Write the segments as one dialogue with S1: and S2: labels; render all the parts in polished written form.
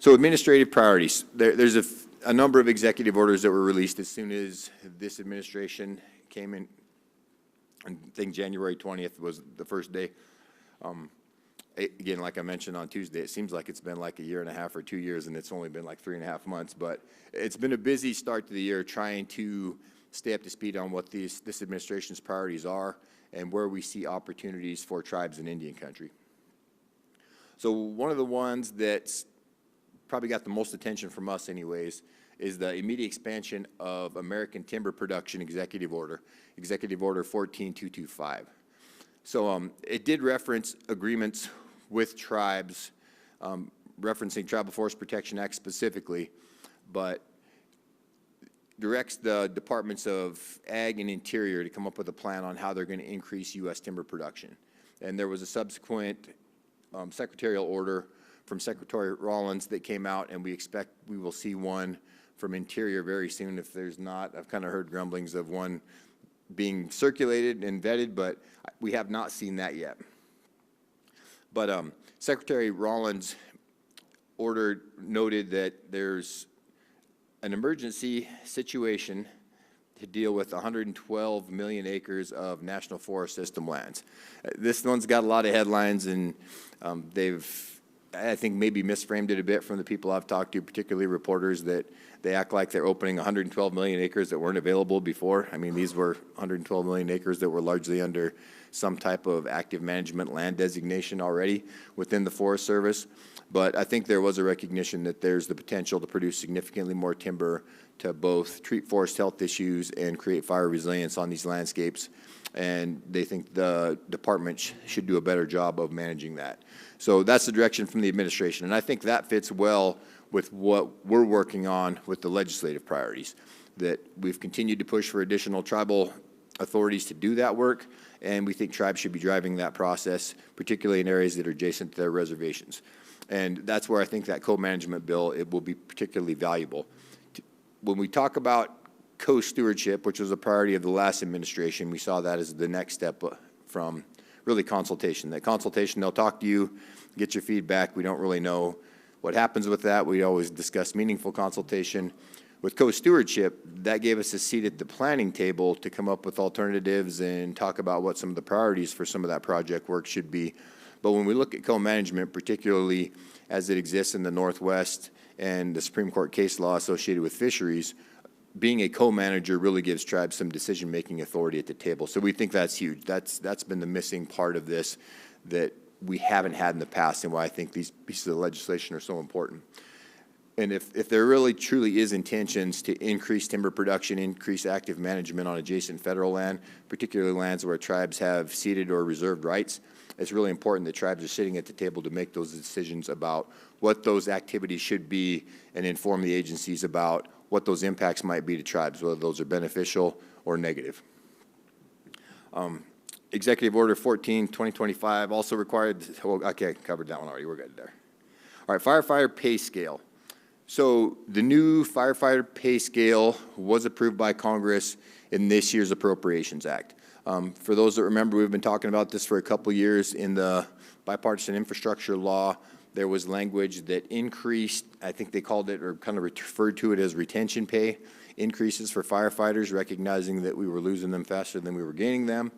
S1: So administrative priorities. There's a number of executive orders that were released as soon as this administration came in. I think January 20th was the first day. Again, like I mentioned on Tuesday, it seems like it's been like a year and a half or 2 years, and it's only been like 3.5 months. But it's been a busy start to the year trying to stay up to speed on what this administration's priorities are and where we see opportunities for tribes in Indian country. So one of the ones that's probably got the most attention from us anyways is the immediate expansion of American timber production executive order 14225. So it did reference agreements with tribes, referencing Tribal Forest Protection Act specifically, but directs the Departments of Ag and Interior to come up with a plan on how they're going to increase U.S. timber production. And there was a subsequent secretarial order from Secretary Rollins that came out, and we expect we will see one from Interior very soon. If there's not, I've kind of heard grumblings of one being circulated and vetted, but we have not seen that yet. But Secretary Rollins' order noted that there's an emergency situation to deal with 112 million acres of National Forest System lands. This one's got a lot of headlines, and they've, I think, maybe misframed it a bit from the people I've talked to, particularly reporters, that they act like they're opening 112 million acres that weren't available before. I mean, these were 112 million acres that were largely under some type of active management land designation already within the Forest Service. But I think there was a recognition that there's the potential to produce significantly more timber to both treat forest health issues and create fire resilience on these landscapes. And they think the department should do a better job of managing that. So that's the direction from the administration. And I think that fits well with what we're working on with the legislative priorities, that we've continued to push for additional tribal authorities to do that work, and we think tribes should be driving that process, particularly in areas that are adjacent to their reservations. And that's where I think that co-management bill, it will be particularly valuable. When we talk about co-stewardship, which was a priority of the last administration, we saw that as the next step from really consultation. That consultation, they'll talk to you, get your feedback. We don't really know what happens with that. We always discuss meaningful consultation. With co-stewardship, that gave us a seat at the planning table to come up with alternatives and talk about what some of the priorities for some of that project work should be. But when we look at co-management, particularly as it exists in the Northwest and the Supreme Court case law associated with fisheries, being a co-manager really gives tribes some decision-making authority at the table. So we think that's huge. That's been the missing part of this that we haven't had in the past, and why I think these pieces of legislation are so important. And if there really truly is intentions to increase timber production, increase active management on adjacent federal land, particularly lands where tribes have ceded or reserved rights, it's really important that tribes are sitting at the table to make those decisions about what those activities should be and inform the agencies about what those impacts might be to tribes, whether those are beneficial or negative. Executive Order 14/2025 also required, well, okay, I covered that one already, we're good there. All right, firefighter pay scale. So the new firefighter pay scale was approved by Congress in this year's Appropriations Act. For those that remember, we've been talking about this for a couple years. In the bipartisan infrastructure law, there was language that increased, I think they called it, or kind of referred to it as retention pay increases for firefighters, recognizing that we were losing them faster than we were gaining them.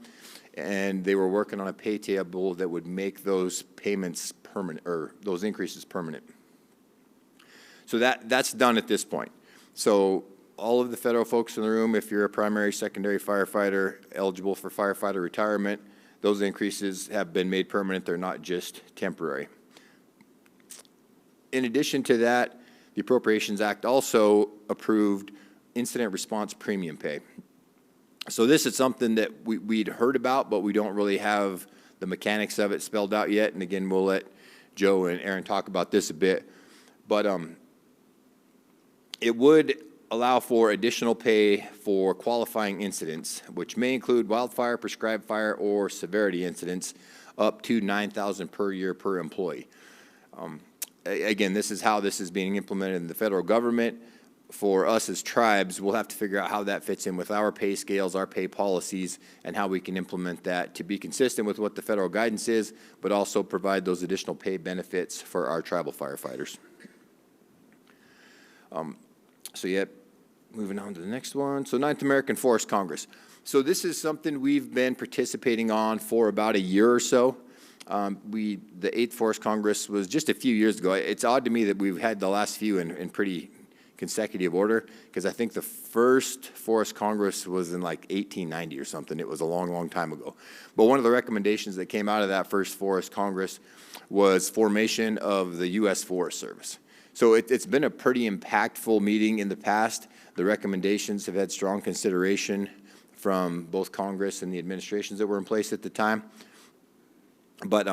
S1: And they were working on a pay table that would make those payments permanent, or those increases permanent. So that's done at this point. So all of the federal folks in the room, if you're a primary, secondary firefighter eligible for firefighter retirement, those increases have been made permanent. They're not just temporary. In addition to that, the Appropriations Act also approved incident response premium pay. So this is something that we'd heard about, but we don't really have the mechanics of it spelled out yet. And again, we'll let Joe and Aaron talk about this a bit. But it would allow for additional pay for qualifying incidents, which may include wildfire, prescribed fire, or severity incidents, up to $9,000 per year per employee. Again, this is how this is being implemented in the federal government. For us as tribes, we'll have to figure out how that fits in with our pay scales, our pay policies, and how we can implement that to be consistent with what the federal guidance is, but also provide those additional pay benefits for our tribal firefighters. So yep, moving on to the next one. So Ninth American Forest Congress. So this is something we've been participating on for about a year or so. The 8th Forest Congress was just a few years ago. It's odd to me that we've had the last few in pretty consecutive order, because I think the first Forest Congress was in like 1890 or something. It was a long, long time ago. But one of the recommendations that came out of that first Forest Congress was formation of the U.S. Forest Service. So it's been a pretty impactful meeting in the past. The recommendations have had strong consideration from both Congress and the administrations that were in place at the time. But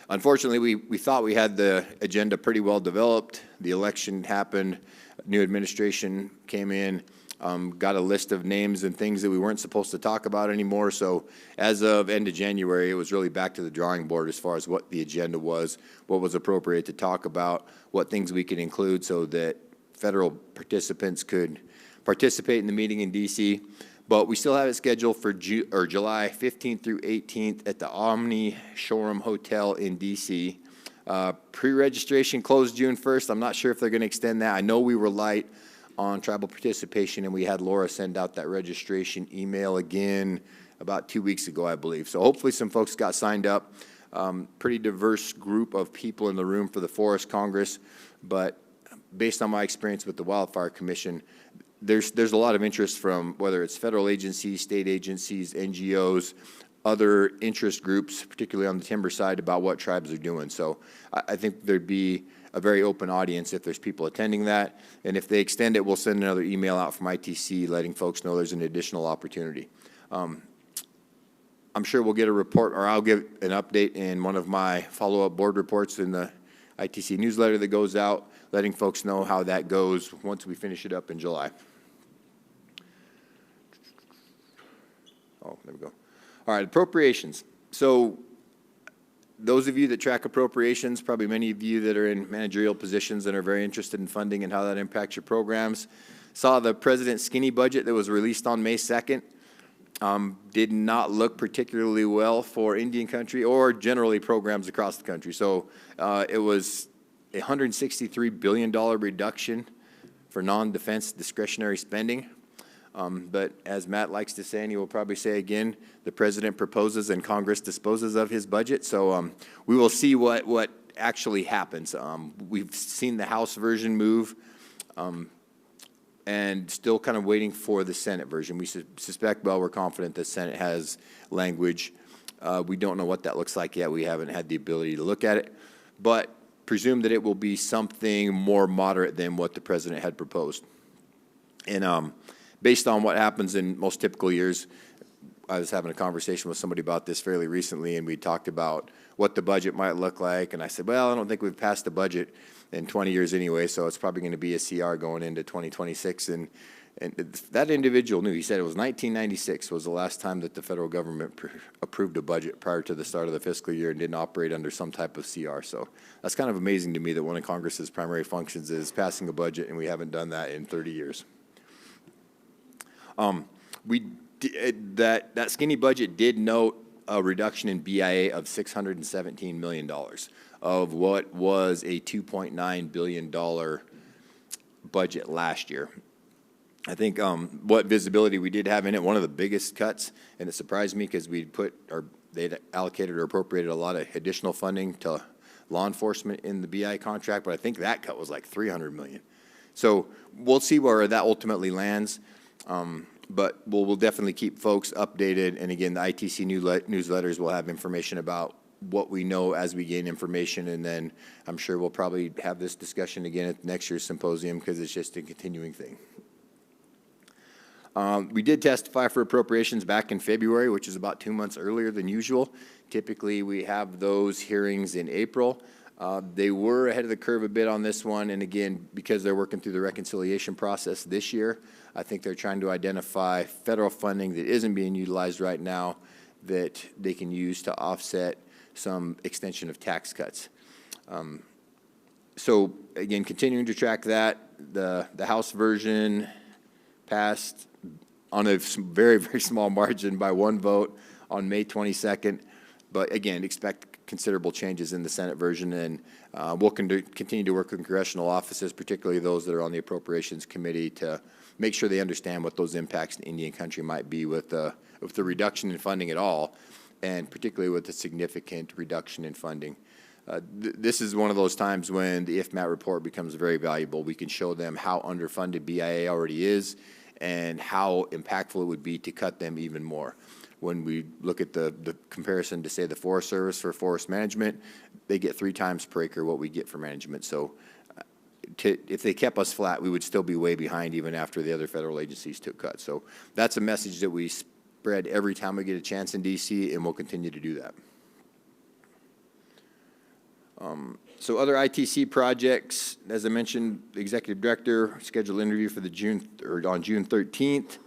S1: unfortunately, we thought we had the agenda pretty well developed. The election happened, new administration came in, got a list of names and things that we weren't supposed to talk about anymore. So as of end of January, it was really back to the drawing board as far as what the agenda was, what was appropriate to talk about, what things we could include so that federal participants could participate in the meeting in D.C. But we still have it scheduled for July 15th through 18th at the Omni Shoreham Hotel in D.C. Pre-registration closed June 1st. I'm not sure if they're going to extend that. I know we were light on tribal participation, and we had Laura send out that registration email again about 2 weeks ago, I believe. So hopefully some folks got signed up. Pretty diverse group of people in the room for the Forest Congress, but based on my experience with the Wildfire Commission, there's a lot of interest from whether it's federal agencies, state agencies, NGOs, other interest groups, particularly on the timber side, about what tribes are doing. So I think there'd be a very open audience if there's people attending that. And if they extend it, we'll send another email out from ITC letting folks know there's an additional opportunity. I'm sure we'll get a report, or I'll give an update in one of my follow-up board reports in the ITC newsletter that goes out, letting folks know how that goes once we finish it up in July. Oh, there we go. All right, appropriations. So those of you that track appropriations, probably many of you that are in managerial positions and are very interested in funding and how that impacts your programs, saw the president's skinny budget that was released on May 2nd. Did not look particularly well for Indian country or generally programs across the country. So it was a $163 billion reduction for non-defense discretionary spending. But as Matt likes to say, and he will probably say again, the president proposes and Congress disposes of his budget. So we will see what actually happens. We've seen the House version move and still kind of waiting for the Senate version. We suspect, well, we're confident the Senate has language. We don't know what that looks like yet. We haven't had the ability to look at it, but presume that it will be something more moderate than what the president had proposed. And based on what happens in most typical years, I was having a conversation with somebody about this fairly recently, and we talked about what the budget might look like. And I said, well, I don't think we've passed the budget in 20 years anyway, so it's probably going to be a CR going into 2026. And that individual knew. He said it was 1996 was the last time that the federal government approved a budget prior to the start of the fiscal year and didn't operate under some type of CR. So that's kind of amazing to me that one of Congress's primary functions is passing a budget, and we haven't done that in 30 years. That skinny budget did note a reduction in BIA of $617 million of what was a $2.9 billion budget last year. I think what visibility we did have in it, one of the biggest cuts, and it surprised me because they'd allocated or appropriated a lot of additional funding to law enforcement in the BI contract, but I think that cut was like $300 million. So we'll see where that ultimately lands. But we'll definitely keep folks updated. And again, the ITC newsletters will have information about what we know as we gain information. And then I'm sure we'll probably have this discussion again at next year's symposium because it's just a continuing thing. We did testify for appropriations back in February, which is about 2 months earlier than usual. Typically, we have those hearings in April. They were ahead of the curve a bit on this one, and again, because they're working through the reconciliation process this year, I think they're trying to identify federal funding that isn't being utilized right now that they can use to offset some extension of tax cuts. So again, continuing to track that, the House version passed on a very, very small margin by 1 vote on May 22nd, but again, expect considerable changes in the Senate version, and we'll continue to work with congressional offices, particularly those that are on the Appropriations Committee, to make sure they understand what those impacts in Indian country might be with the reduction in funding at all, and particularly with the significant reduction in funding. This is one of those times when the IFMAT report becomes very valuable. We can show them how underfunded BIA already is and how impactful it would be to cut them even more. When we look at the comparison to, say, the Forest Service for forest management, they get 3 times per acre what we get for management. So if they kept us flat, we would still be way behind even after the other federal agencies took cuts. So that's a message that we spread every time we get a chance in D.C., and we'll continue to do that. So other ITC projects, as I mentioned, the executive director scheduled an interview for on June 13th.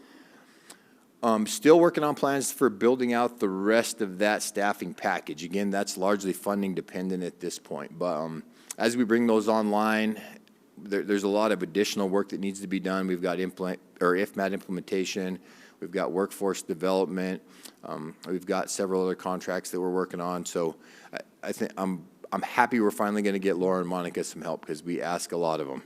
S1: Still working on plans for building out the rest of that staffing package. Again, that's largely funding dependent at this point. But as we bring those online, there's a lot of additional work that needs to be done. We've got IFMAT implementation. We've got workforce development. We've got several other contracts that we're working on. So I think I'm happy we're finally going to get Laura and Monica some help, because we ask a lot of them.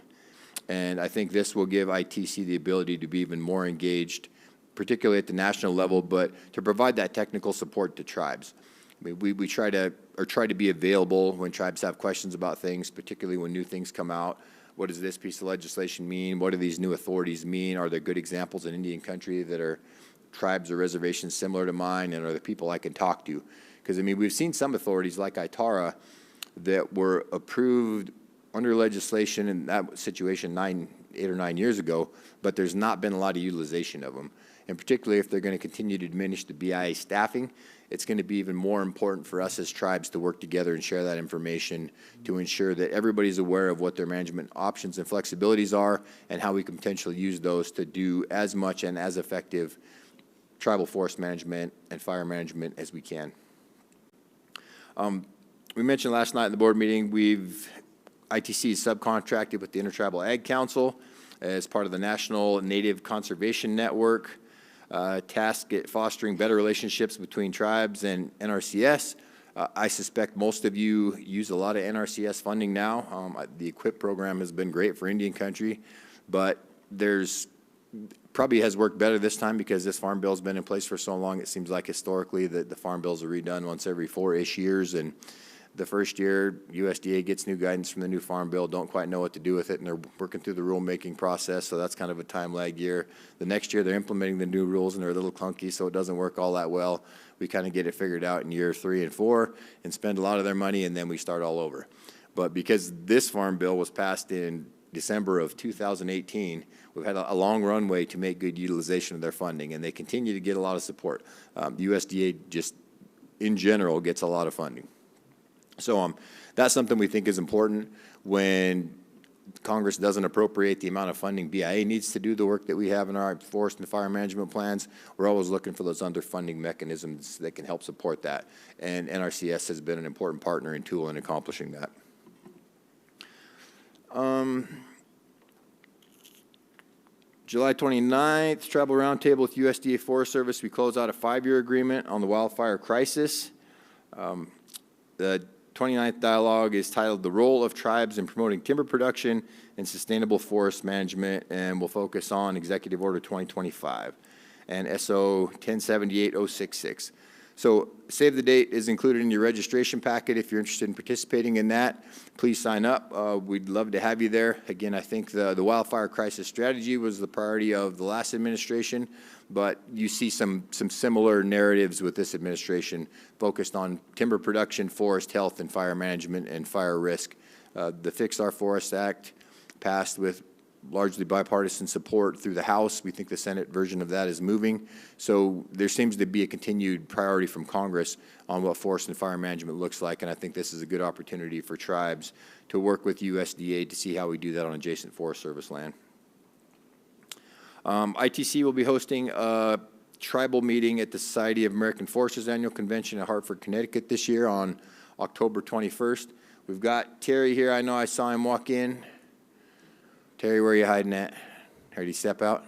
S1: And I think this will give ITC the ability to be even more engaged, particularly at the national level, but to provide that technical support to tribes. I mean, we try to be available when tribes have questions about things, particularly when new things come out. What does this piece of legislation mean? What do these new authorities mean? Are there good examples in Indian country that are tribes or reservations similar to mine, and are there people I can talk to? Because, I mean, we've seen some authorities like ITARA that were approved under legislation in that situation 8 or 9 years ago, but there's not been a lot of utilization of them. And particularly if they're going to continue to diminish the BIA staffing, it's going to be even more important for us as tribes to work together and share that information to ensure that everybody's aware of what their management options and flexibilities are, and how we can potentially use those to do as much and as effective tribal forest management and fire management as we can. We mentioned last night in the board meeting, ITC is subcontracted with the Intertribal Ag Council as part of the National Native Conservation Network, tasked at fostering better relationships between tribes and NRCS. I suspect most of you use a lot of NRCS funding now. The EQIP program has been great for Indian country, but probably has worked better this time because this farm bill has been in place for so long. It seems like historically that the farm bills are redone once every 4-ish years, and the first year, USDA gets new guidance from the new farm bill, don't quite know what to do with it, and they're working through the rulemaking process, so that's kind of a time lag year. The next year, they're implementing the new rules, and they're a little clunky, so it doesn't work all that well. We kind of get it figured out in year 3 and 4 and spend a lot of their money, and then we start all over. But because this farm bill was passed in December of 2018, we've had a long runway to make good utilization of their funding, and they continue to get a lot of support. The USDA just, in general, gets a lot of funding. So that's something we think is important when Congress doesn't appropriate the amount of funding BIA needs to do the work that we have in our forest and fire management plans. We're always looking for those underfunding mechanisms that can help support that. And NRCS has been an important partner and tool in accomplishing that. July 29th, Tribal Roundtable with USDA Forest Service. We close out a 5-year agreement on the wildfire crisis. The 29th dialogue is titled The Role of Tribes in Promoting Timber Production and Sustainable Forest Management, and will focus on Executive Order 2025 and SO 1078-066. So save the date is included in your registration packet. If you're interested in participating in that, please sign up. We'd love to have you there. Again, I think the wildfire crisis strategy was the priority of the last administration, but you see some similar narratives with this administration focused on timber production, forest health, and fire management and fire risk. The Fix Our Forests Act passed with largely bipartisan support through the House. We think the Senate version of that is moving. So there seems to be a continued priority from Congress on what forest and fire management looks like, and I think this is a good opportunity for tribes to work with USDA to see how we do that on adjacent Forest Service land. ITC will be hosting a tribal meeting at the Society of American Foresters Annual Convention in Hartford, Connecticut this year on October 21st. We've got Terry here. I know I saw him walk in. Terry, where are you hiding at? Did he step out?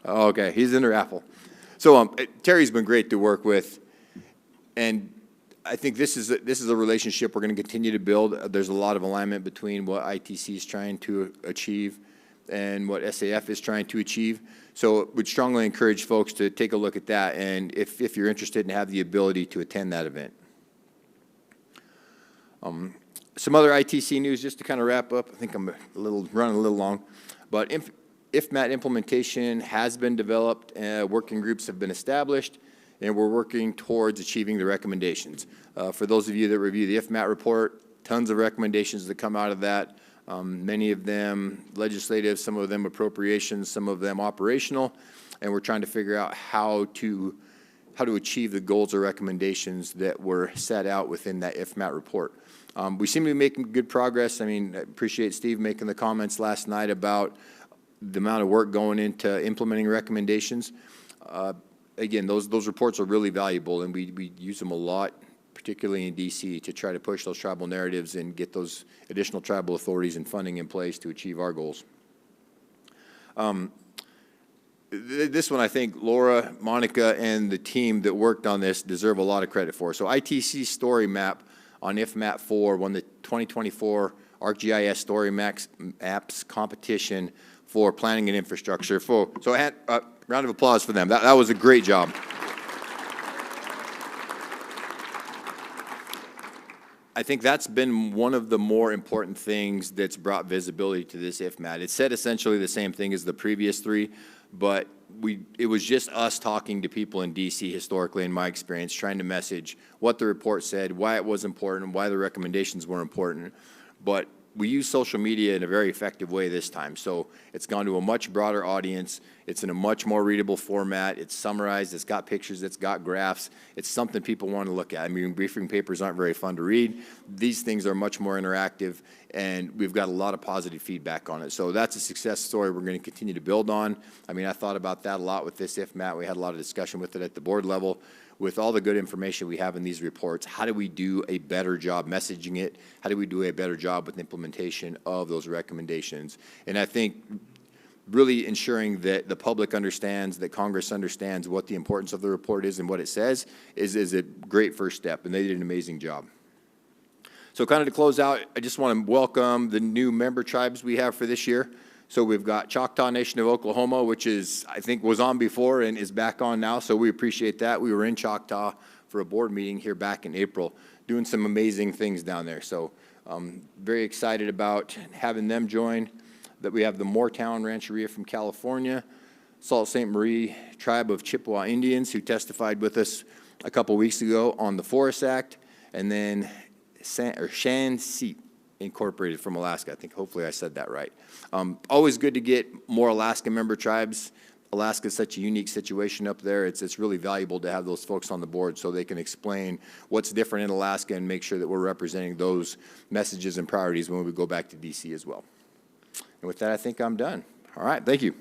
S1: Oh, okay, he's in the raffle. So Terry's been great to work with, and I think this is a relationship we're going to continue to build. There's a lot of alignment between what ITC is trying to achieve and what SAF is trying to achieve. So would strongly encourage folks to take a look at that, and if you're interested and have the ability to attend that event. Some other ITC news just to kind of wrap up. I think I'm running a little long, but IFMAT implementation has been developed, working groups have been established, and we're working towards achieving the recommendations. For those of you that review the IFMAT report, tons of recommendations that come out of that. Many of them legislative, some of them appropriations, some of them operational, and we're trying to figure out how to achieve the goals or recommendations that were set out within that IFMAT report. We seem to be making good progress. I mean, I appreciate Steve making the comments last night about the amount of work going into implementing recommendations. Again, those reports are really valuable, and we use them a lot, particularly in DC, to try to push those tribal narratives and get those additional tribal authorities and funding in place to achieve our goals. This one, I think Laura, Monica, and the team that worked on this deserve a lot of credit for. So ITC story map on IFMAT 4 won the 2024 ArcGIS Story Maps competition for planning and infrastructure. So round of applause for them. That was a great job. I think that's been one of the more important things that's brought visibility to this IFMAT. It said essentially the same thing as the previous three, but it was just us talking to people in DC historically, in my experience, trying to message what the report said, why it was important, why the recommendations were important. But we use social media in a very effective way this time. So it's gone to a much broader audience. It's in a much more readable format. It's summarized. It's got pictures. It's got graphs. It's something people want to look at. I mean, briefing papers aren't very fun to read. These things are much more interactive, and we've got a lot of positive feedback on it. So that's a success story we're going to continue to build on. I mean, I thought about that a lot with this IFMAT. We had a lot of discussion with it at the board level. With all the good information we have in these reports, how do we do a better job messaging it? How do we do a better job with implementation of those recommendations? And I think really ensuring that the public understands, that Congress understands what the importance of the report is and what it says is a great first step, and they did an amazing job. So kind of to close out, I just want to welcome the new member tribes we have for this year. So we've got Choctaw Nation of Oklahoma, which is, I think, was on before and is back on now, so we appreciate that. We were in Choctaw for a board meeting here back in April, doing some amazing things down there. So very excited about having them join. That we have the Moortown Rancheria from California, Sault Ste. Marie Tribe of Chippewa Indians, who testified with us a couple weeks ago on the Forest Act, and then Shan-Seat Incorporated from Alaska. I think hopefully I said that right. Always good to get more Alaska member tribes. Alaska is such a unique situation up there. It's really valuable to have those folks on the board so they can explain what's different in Alaska and make sure that we're representing those messages and priorities when we go back to DC as well. And with that, I think I'm done. All right, thank you.